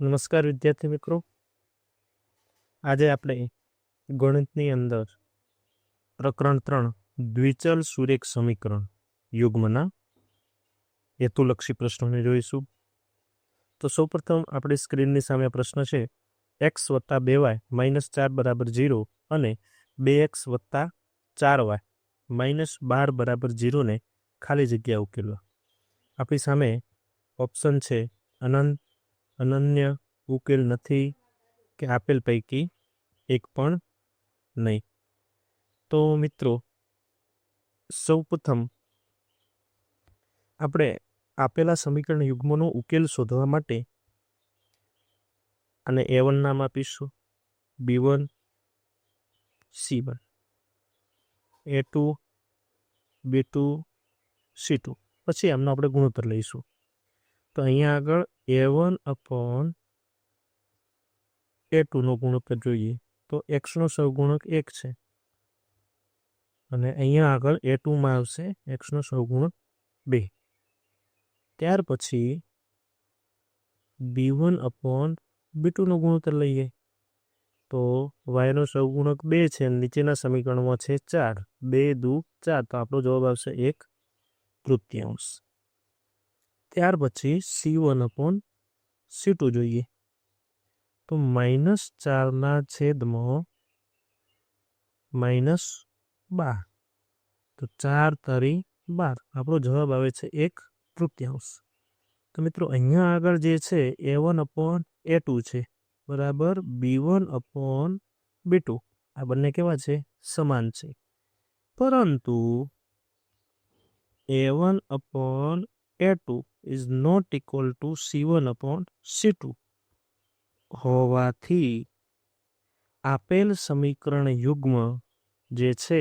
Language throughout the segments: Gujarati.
નમસ્કાર વિદ્યાર્થી મિત્રો, આજે આપણે ગણિતની અંદર પ્રકરણ 3 દ્વિચલ સુરેખ સમીકરણ યુગ્મના હેતુલક્ષી પ્રશ્નોને જોઈશું. તો સૌપ્રથમ આપણી સ્ક્રીનની સામે પ્રશ્ન છે x + 2y - 4 = 0 અને 2x + 4y - 12 = 0 ને ખાલી જગ્યા ઉકેલવા. આપણી સામે ઓપ્શન છે અનંત, અનન્ય, ઉકેલ નથી કે આપેલ પૈકી એક પણ નહીં. તો મિત્રો સૌપ્રથમ આપણે આપેલા સમીકરણ યુગ્મનો ઉકેલ શોધવા માટે અને A1 નામ આપીશું, B1, C1, A2, B2, C2, પછી એમનો આપણે ગુણોત્તર લઈશું. તો અહીંયા આગળ A1/A2 નો ગુણોત્તર જોઈએ તો x નો સહગુણક 1 છે અને અહીંયા આગળ A2 માં આવશે x નો સહગુણક 2. ત્યાર પછી B1/B2 નો ગુણોત્તર લઈએ તો y નો સહગુણક 2 છે અને નીચેના સમીકરણમાં છે 4, 2 દુ 4, તો આપણો જવાબ આવશે 1/3. ત્યાર પછી C1/C2 જોઈએ તો -4/12, તો 4 તારી 12, આપણો જવાબ આવે છે 1/3. તો મિત્રો અહીંયા આગળ જે છે A1/A2 છે બરાબર B1/B2, આ બંને કેવા છે? સમાન છે. પરંતુ A1/A2 is not equal to C1/C2 હોવાથી આપેલ સમીકરણ યુગ્મ જે છે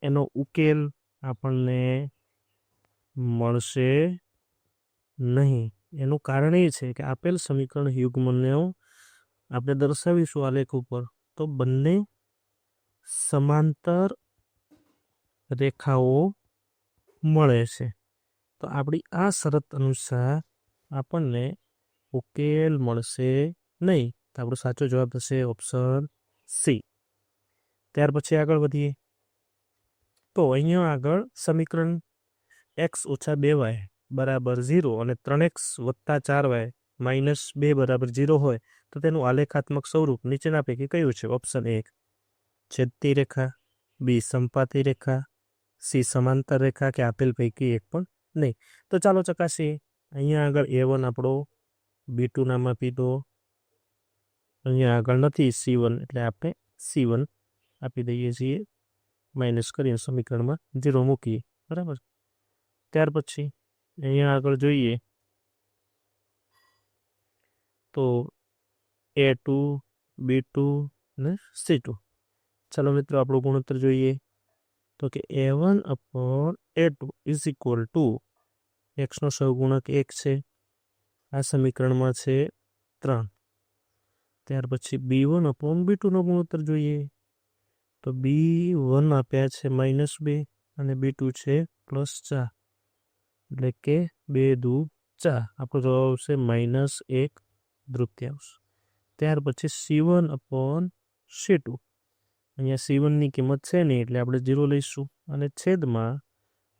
એનો ઉકેલ આપણને મળશે નહીં. એનું કારણ એ છે કે આપેલ સમીકરણ યુગ્મને આપણે દર્શાવીશું આલેખ ઉપર તો બંને સમાંતર રેખાઓ મળે છે. તો આપણી આ શરત અનુસાર આપણને ઉકેલ મળશે નહીં. તો આપણો સાચો જવાબ થશે ઓપ્શન સી. ત્યાર પછી આગળ વધીએ તો અહીંયા આગળ સમીકરણ x - 2y = 0 અને 3x + 4y - 2 = 0 હોય તો તેનું આલેખાત્મક સ્વરૂપ નીચેના પૈકી કયું છે? ઓપ્શન 1 છેદતી રેખા, બી સંપાતી રેખા, સી સમાંતર રેખા કે આપેલ પૈકી એક પણ નહીં. તો ચાલો ચકાસીએ. અહીંયા આગળ A1 આપણો, B2 નામ આપી દો, અહીંયા આગળ નથી C1 એટલે આપણે C1 આપી દઈએ છીએ, માઇનસ કરીને સમીકરણમાં 0 મૂકીએ. બરાબર. ત્યાર પછી અહીંયા આગળ જોઈએ તો A2, B2 ને C2. ચાલો મિત્રો આપણો ગુણોત્તર જોઈએ તો કે A1/A2 is equal to x નો સહગુણક 1 છે, આ સમીકરણમાં છે 3. ત્યાર પછી B1/B2 નો ગુણોત્તર જોઈએ તો B1 આપ્યા છે -2 અને B2 છે +4, એટલે કે 2 દુ 4, આપણો જવાબ આવશે -1/3. ત્યાર પછી C1/C2, અહીંયા C1 ની કિંમત છે નહીં એટલે આપણે 0 લઈશું અને છેદમાં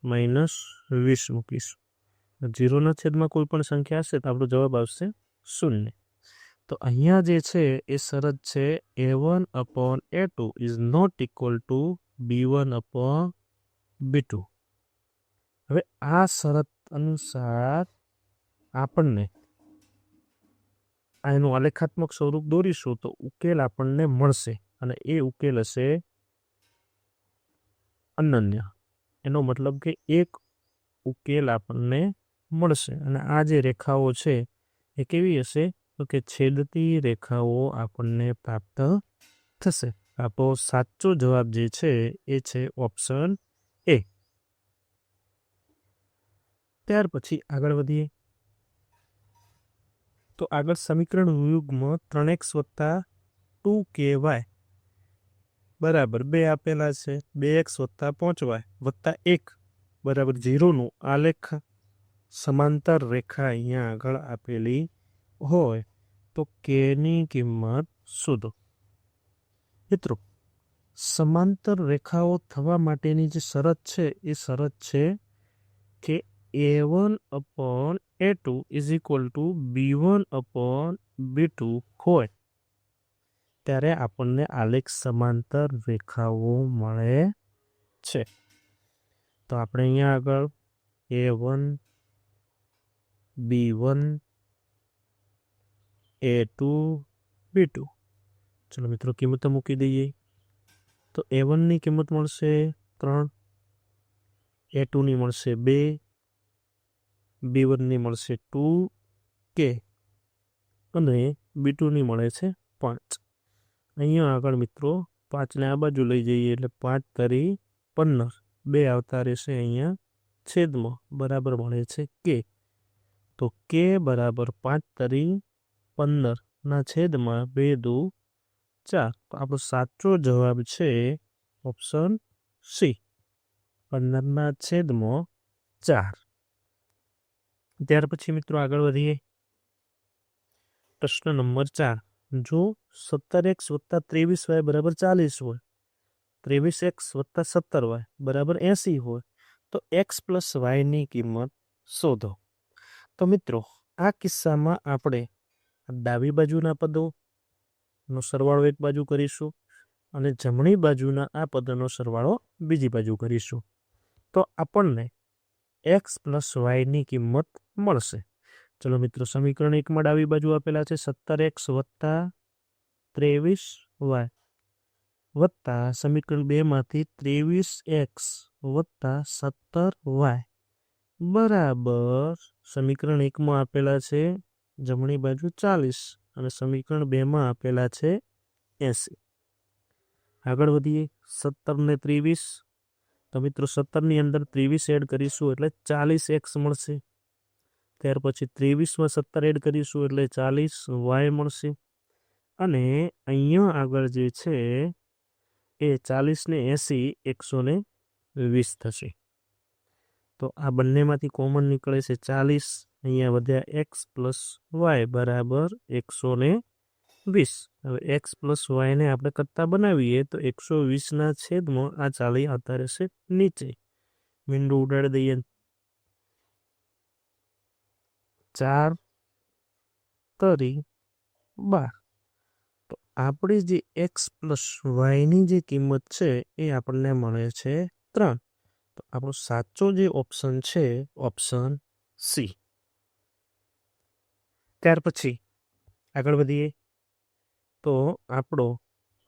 -20 મૂકીશું. 0ના છેદમાં કોઈ પણ સંખ્યા હશે તો આપણો જવાબ આવશે 0. તો અહીંયા જે છે એ શરત છે A1/A2 is not equal to B1/B2. હવે આ શરત અનુસાર આપણને એનું આલેખાત્મક સ્વરૂપ દોરીશું તો ઉકેલ આપણને મળશે અને એ ઉકેલ હશે અનન્ય. એનો મતલબ કે એક ઉકેલ આપણને મળશે અને આ જે રેખાઓ છે એ કેવી હશે? તો કે છેદતી રેખાઓ આપણને પ્રાપ્ત થશે. આપણો સાચો જવાબ જે છે એ છે ઓપ્શન એ. ત્યાર પછી આગળ વધીએ તો આગળ સમીકરણ યુગ્મ 3x + 2ky બરાબર 2 આપેલા છે. 2x + 5y + 1 = 0 નું આલેખ સમાંતર રેખા અહીંયા આગળ આપેલી હોય તો કેની કિંમત શોધો. મિત્રો, સમાંતર રેખાઓ થવા માટેની જે શરત છે એ શરત છે કે a1/a2 = b1/b2 હોય ત્યારે આપણને આલેખ સમાંતર રેખાઓ મળે છે. તો આપણે અહીંયા આગળ a1 b1 a2 b2 ચલો મિત્રો કિંમતો મૂકી દઈએ. તો a1 ની કિંમત મળશે 3, a2 ની મળશે 2, b1 ની મળશે 2k અને b2 ની મળે છે 5. અહીંયા આગળ મિત્રો 5 ને આ બાજુ લઈ જઈએ એટલે 5 તરી 15, 2 આવતા રહેશે અહીંયા છેદમાં, બરાબર મળે છે k. તો k બરાબર 5 તરી 15 ના છેદમાં 2 દુ 4. તો આપણો સાચો જવાબ છે ઓપ્શન સી, 15 ના છેદમાં 4. ત્યાર પછી મિત્રો આગળ વધીએ. પ્રશ્ન નંબર 4. જો 17x + 23y = 40 હોય, 23x + 17y = 80 હોય તો x + y ની કિંમત શોધો. તો મિત્રો આ કિસ્સામાં આપણે ડાબી બાજુના પદોનો સરવાળો એક બાજુ કરીશું અને જમણી બાજુના આ પદોનો સરવાળો બીજી બાજુ કરીશું. તો આપણને x + y ની કિંમત મળશે. ચલો મિત્રો, સમીકરણ 1માં ડાબી બાજુ આપેલા છે 17x + 23y વત્તા સમીકરણ 2 માંથી 23x + 17y બરાબર સમીકરણ 1માં આપેલા છે જમણી બાજુ 40 અને સમીકરણ 2માં આપેલા છે 80. આગળ વધીએ. 17 ને 23, તો મિત્રો 17 ની અંદર 23 એડ કરીશું એટલે 40x મળશે. ત્યાર પછી 23માં 17 એડ કરીશું એટલે 40y મળશે. અને અહીંયા આગળ જે છે એ 40 ને 80 120 થશે. તો આ બંનેમાંથી કોમન નીકળે છે 40, અહીંયા વધ્યા x + y બરાબર 120. હવે x + y ને આપણે કરતા બનાવીએ તો 120 ના છેદમાં આ 40 આવતા રહેશે નીચે. વિન્ડો ઉડાડી દઈએ. 4 તરી 12. તો આપણી જે x + y ની જે કિંમત છે એ આપણને મળે છે 3. તો આપણો સાચો જે ઓપ્શન છે ઓપ્શન સી. ત્યાર પછી આગળ વધીએ. તો આપણો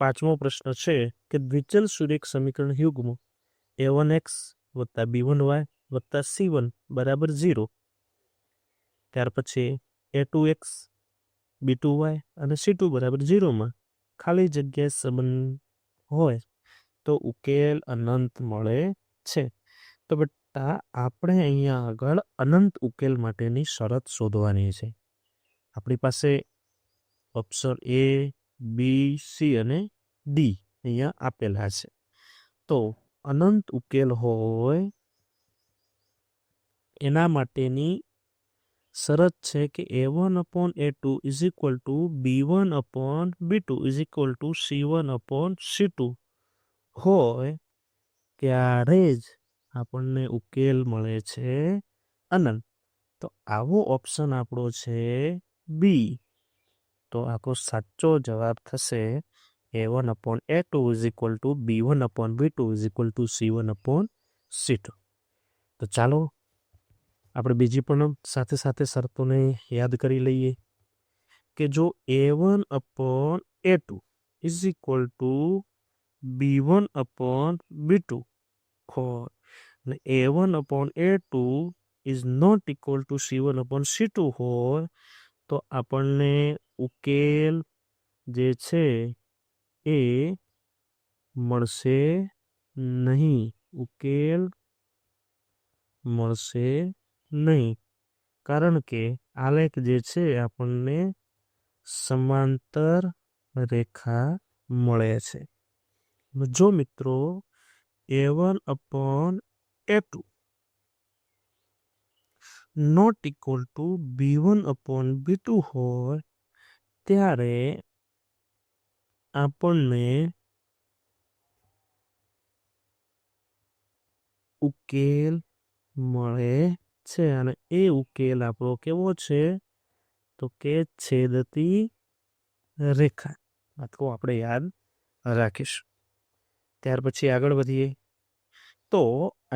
5મો પ્રશ્ન છે કે દ્વિચલ સુરેખ સમીકરણ યુગ્મ a1x + b1y + c1 = 0. ત્યાર પછી a2x b2y અને c2 = 0 માં ખાલી જગ્યા સંબંધ હોય તો ઉકેલ અનંત મળે છે. તો બેટા આપણે અહીંયા આગળ અનંત ઉકેલ માટેની શરત શોધવાની છે. આપણી પાસે ઓપ્શન a, b, c અને d અહીંયા આપેલા છે. તો અનંત ઉકેલ હોય એના માટેની શરત છે કે a1/a2 = b1/b2 = c1/c2 હોય ત્યારે જ આપણને ઉકેલ મળે છે અનંત. તો આવો ઓપ્શન આપણો છે બી. તો આપણો સાચો જવાબ થશે a1/a2 = b1/b2 = c1/c2. તો ચાલો આપણે બીજી પણ સાથે સાથે શરતોને યાદ કરી લઈએ કે જો a1/a2 = b1/b2 હોય અને a1/a2 ≠ c1/c2 હોય તો આપણને ઉકેલ જે છે એ મળશે નહીં. ઉકેલ મળશે નહીં કારણ કે આલેખ જે છે આપણને સમાંતર રેખા મળે છે. જો મિત્રો a1/a2 not equal to B1 upon B2 હોય ત્યારે આપણને ઉકેલ મળે છે અને એ ઉકેલ આપણો કેવો છે તો કે છેદતી રેખા. આ તો આપણે યાદ રાખીશું. ત્યાર પછી આગળ વધીએ તો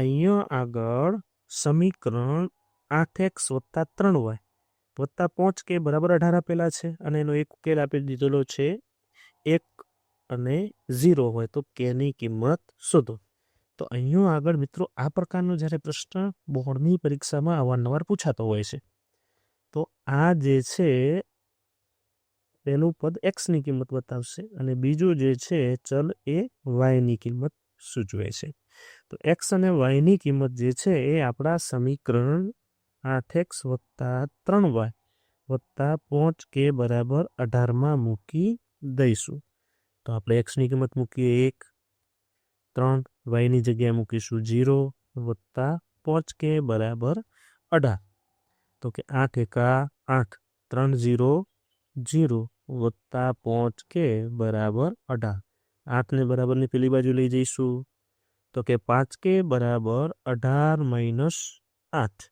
અહીંયા આગળ સમીકરણ 8x + 3y + 5k બરાબર 18 આપેલા છે અને એનો એક ઉકેલ આપી દીધેલો છે 1 અને 0 હોય તો k ની કિંમત શોધો. તો અહીંયા આગળ મિત્રો આ પ્રકારનો જ્યારે પ્રશ્ન બોર્ડની પરીક્ષામાં અવારનવાર પૂછાતો હોય છે. તો આ જે છે પહેલું પદ x ની કિંમત બતાવશે અને બીજું જે છે ચલ એ y ની કિંમત સૂચવે છે. તો x અને y ની કિંમત જે છે એ આપણા સમીકરણ 8x + 3y + 5k બરાબર 18 મૂકી દઈશું. તો આપણે x ની કિંમત મૂકીએ 1, 3, y ની જગ્યાએ મૂકીશું 0 + 5k બરાબર 18. તો કે 8 એકા 8, 3 0 0 + 5k બરાબર 18. 8 ને બરાબરની પેલી બાજુ લઈ જઈશું તો કે 5k બરાબર 18 - 8.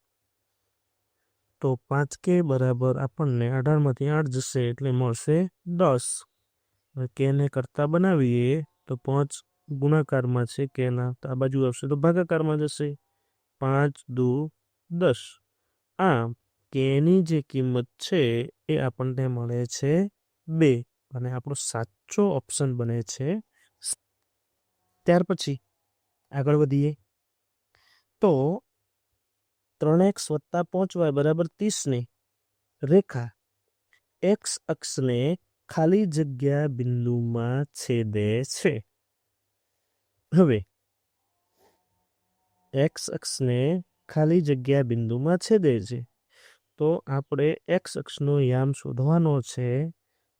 તો 5k બરાબર આપણને 18માંથી 8 જશે એટલે મળશે 10. કે ને કરતા બનાવીએ તો 5 ગુણાકારમાં છે કે ના તો આ બાજુ આવશે તો ભાગાકારમાં જશે 5 દુ 10. આમ કેની જે કિંમત છે એ આપણને મળે છે 2 અને આપણો સાચો ઓપ્શન બને છે. ત્યાર પછી આગળ વધીએ તો 3x + 5y બરાબર 30 ની રેખા x અક્ષને ખાલી જગ્યા બિંદુમાં છેદે છે. હવે x અક્ષને ખાલી જગ્યા બિંદુમાં છેદે છે તો આપણે x અક્ષનો યામ શોધવાનો છે.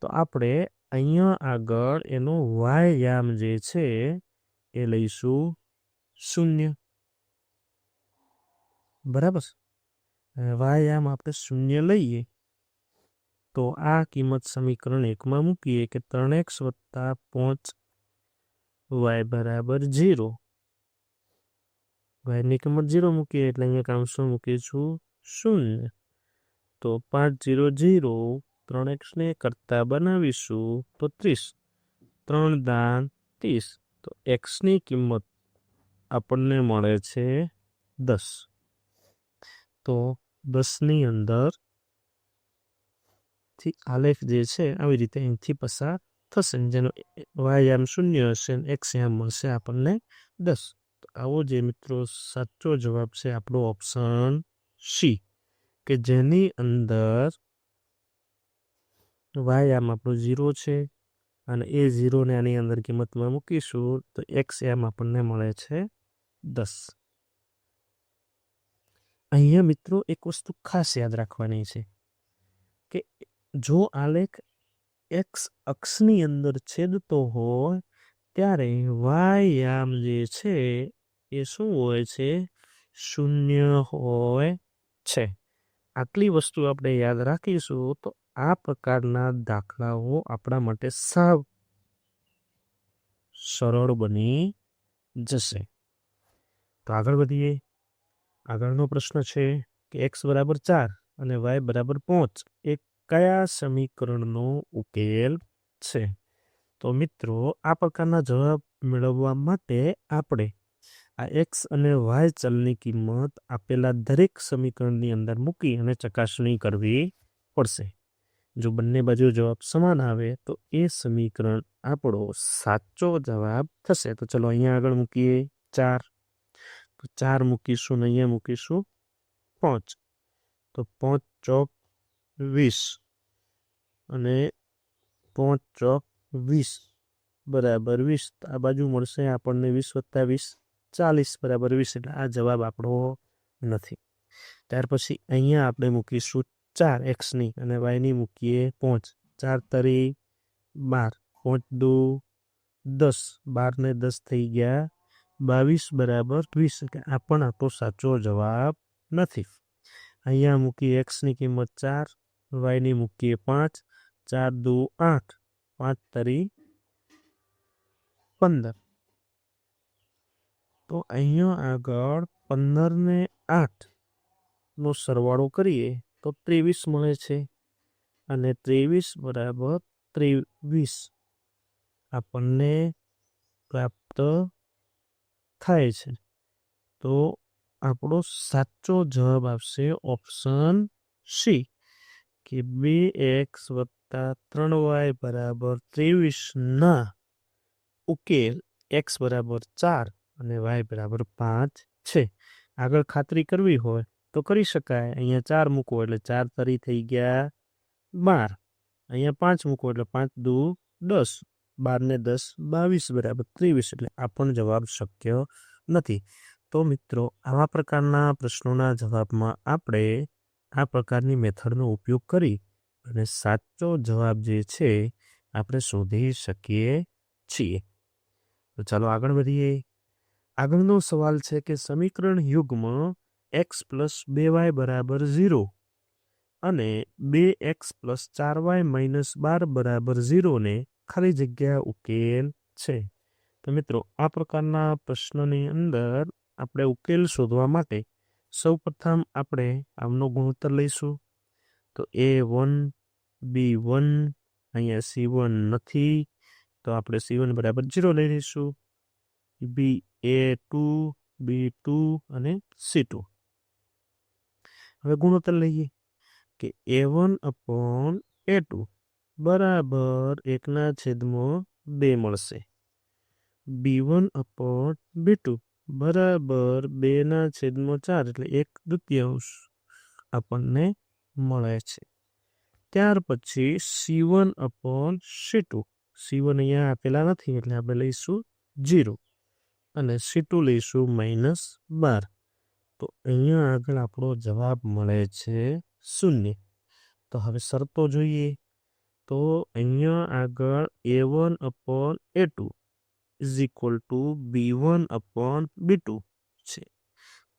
તો આપણે અહીંયા આગળ એનો y યામ જે છે એ લઈશું 0. બરાબર. y યામ આપણે 0 લઈએ તો આ કિંમત સમીકરણ 1માં મૂકીએ કે 3x + 5y બરાબર 0. y ની કિંમત 0 મૂકીએ એટલે અહીંયા કાઉન્સમાં મૂકીશું 0. તો 5 0 0 3x ને કરતા બનાવીશું તો 30. 3 દાન 30. તો x ની કિંમત આપણને મળે છે 10. તો 10 ની અંદર થી આલેખ જે છે આવી રીતે અહીંથી પસાર થશે જેનો y યામ 0 હશે અને x યામ મળશે આપણને 10. તો આવો જે મિત્રો સાચો જવાબ છે આપણો ઓપ્શન સી કે જેની અંદર y યામ આપણો 0 છે અને એ 0 ને આની અંદર કિંમતમાં મૂકીશું તો x યામ આપણને મળે છે 10. અહીંયા મિત્રો એક વસ્તુ ખાસ યાદ રાખવાની છે કે જો આલેખ x અક્ષની અંદર છેદતો હોય ત્યારે y યામ જે છે એ શું હોય છે 0 હોય છે. આટલી વસ્તુ આપણે યાદ રાખીશું તો આ પ્રકારના દાખલાઓ આપણા માટે સાવ સરળ બની જશે. તો આગળ વધીએ. આગળનો પ્રશ્ન છે કે x બરાબર 4 અને y બરાબર 5 એ કયા સમીકરણનો ઉકેલ છે. તો મિત્રો આ પ્રકારના જવાબ મેળવવા માટે આપણે આ x અને y ચલની કિંમત આપેલા દરેક સમીકરણની અંદર મૂકી અને ચકાસણી કરવી પડશે. જો બંને બાજુ જવાબ સમાન આવે તો એ સમીકરણ આપણો સાચો જવાબ થશે. તો ચલો અહીંયા આગળ મૂકીએ 4. તો 4 મૂકીશું ને અહીંયા મૂકીશું 5. તો 5 ચોક 20 અને 5 ચોક 20 બરાબર 20. આ બાજુ મળશે આપણને 20 + 20 40 બરાબર 20 એટલે આ જવાબ આપણો નથી. ત્યાર પછી અહીંયા આપણે મૂકીશું 4 x ની અને y ની મૂકીએ 5. 4 તરી 12, 5 દુ 10, 12 ને 10 થઈ ગયા 22 બરાબર 20 એટલે આ પણ આપણો સાચો જવાબ નથી. અહીંયા મૂકીએ એક્સની કિંમત 4, વાયની મૂકીએ 5, 4 દુ 8, 5 તરી 15. તો અહીંયા આગળ 15 ને 8 નો સરવાળો કરીએ તો 23 મળે છે અને 23 બરાબર 23 આપણને પ્રાપ્ત થાય છે. તો આપણો સાચો જવાબ આવશે ઓપ્શન સી કે 2x + 3y બરાબર 23 ના ઉકેલ x બરાબર 4 અને y બરાબર 5 છે. આગળ ખાતરી કરવી હોય તો કરી શકાય. અહીંયા 4 મૂકો એટલે 4 તરી થઈ ગયા 12. અહીંયા 5 મૂકો એટલે 5 દુ 10, 12 ને 10 22 બરાબર 23. એટલે આ પણ જવાબ શક્ય નથી. તો મિત્રો આવા પ્રકારના પ્રશ્નોના જવાબમાં આપણે આ પ્રકારની મેથડનો ઉપયોગ કરી અને સાચો જવાબ જે છે આપણે શોધી શકીએ છીએ. તો ચાલો આગળ વધીએ. આગળનો સવાલ છે કે સમીકરણ યુગ્મ x + 2y બરાબર 0 અને 2x + 4y - 12 બરાબર 0 ને ખાલી જગ્યા ઉકેલ છે. તો મિત્રો આ પ્રકારના પ્રશ્નની અંદર આપણે ઉકેલ શોધવા માટે સૌપ્રથમ આપણે આમનો ગુણોત્તર લઈશું. તો a1 b1 અહીંયા c1 નથી તો આપણે c1 બરાબર 0 લઈ લઈશું. a2 b2 અને c2. હવે ગુણોત્તર લઈએ કે a1 upon a2 બરાબર 1/2 મળશે. b1 upon b2 બરાબર 2/4 એટલે 1/2 આપણને મળે છે. ત્યાર પછી c1 upon c2. c1 અહીંયા આપેલા નથી એટલે આપણે લઈશું 0 અને c2 લઈશું -12. તો અહીંયા આગળ આપણો જવાબ મળે છે 0. તો હવે શરતો જોઈએ. તો અહીંયા આગળ a1 upon a2 = b1 upon b2 છે.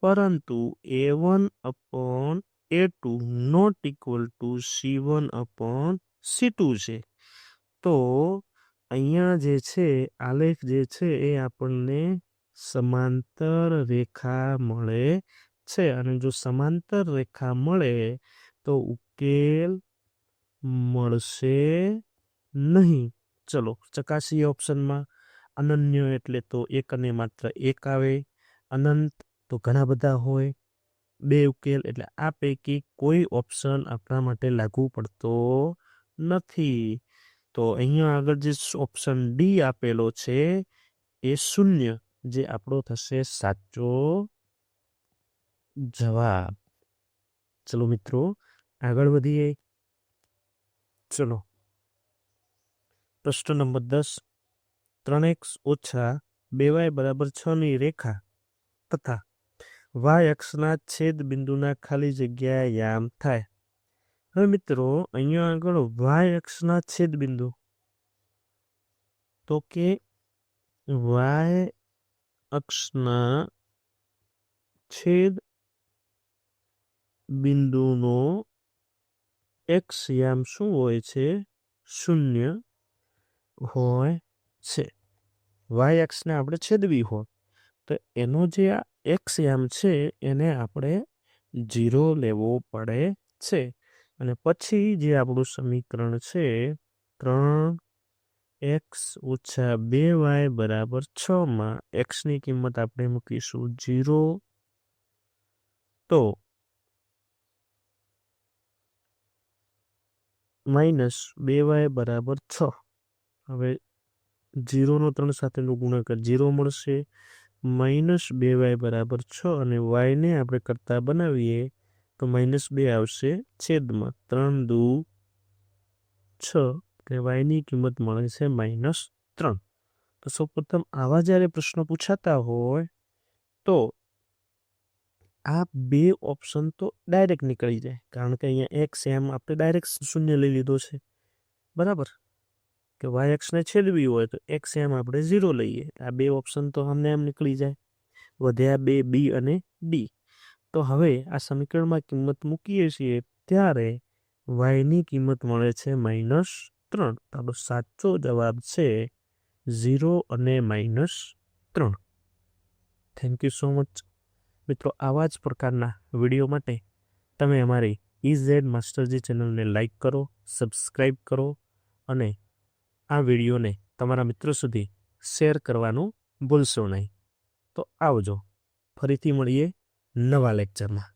પરંતુ a1 upon a2 not equal to c1 upon c2 છે. તો અહીંયા જે છે આલેખ જે છે એ આપણને સમાંતર રેખા મળે છે અને જો સમાંતર રેખા મળે તો ઉકેલ મળશે નહીં. ચલો ચકાસીએ ઓપ્શનમાં. અનન્ય એટલે તો એક અને માત્ર એક આવે. અનંત તો ઘણા બધા હોય. 2 ઉકેલ એટલે આ પૈકી કોઈ ઓપ્શન આપણા માટે લાગુ પડતો નથી. તો અહીંયા આગળ જે ઓપ્શન ડી આપેલો છે એ 0 જે આપણો થશે સાચો જવાબ. ચલો મિત્રો આગળ વધીએ. ચલો પ્રશ્ન નંબર 10. 3x - 2y બરાબર 6 ની રેખા તથા y અક્ષના છેદ બિંદુના ખાલી જગ્યા યામ થાય. હવે મિત્રો અહીંયા આગળ y અક્ષના છેદ બિંદુ તો કે y અક્ષના છેદ બિંદુનો x યામ શું હોય છે? 0 હોય છે. y અક્ષને આપણે છેદવી હોય તો એનો જે આ x યામ છે એને આપણે 0 લેવો પડે છે. અને પછી જે આપણું સમીકરણ છે 3x - 2y બરાબર 6 માં xની કિંમત આપણે મૂકીશું 0. તો -2y બરાબર 6. હવે 0 નો 3 સાથેનો ગુણાકાર 0 મળશે. -2y બરાબર 6 અને yને આપણે કરતા બનાવીએ તો -2 આવશે છેદમાં 3 દુ 6 કે yની કિંમત મળે છે -3. તો સૌપ્રથમ આવા જ્યારે પ્રશ્નો પૂછાતા હોય તો આ 2 ઓપ્શન તો ડાયરેક્ટ નીકળી જાય કારણ કે અહીંયા x એમ આપણે ડાયરેક્ટ 0 લઈ લીધો છે. બરાબર કે y અક્ષને છેદવી હોય તો x એમ આપણે 0 લઈએ. આ 2 ઓપ્શન તો અમને એમ નીકળી જાય. વધ્યા 2 b અને d. તો હવે આ સમીકરણમાં કિંમત મૂકીએ છીએ ત્યારે વાયની કિંમત મળે છે -3. આપણો સાચો જવાબ છે 0 અને -3. થેન્ક યુ સો મચ મિત્રો. આવા જ પ્રકારના વિડીયો માટે તમે અમારી EZ માસ્ટરજી ચેનલને લાઈક કરો, સબસ્ક્રાઈબ કરો અને આ વિડીયોને તમારા મિત્રો સુધી શેર કરવાનું ભૂલશો નહીં. તો આવજો, ફરીથી મળીએ નવા લેક્ચરમાં.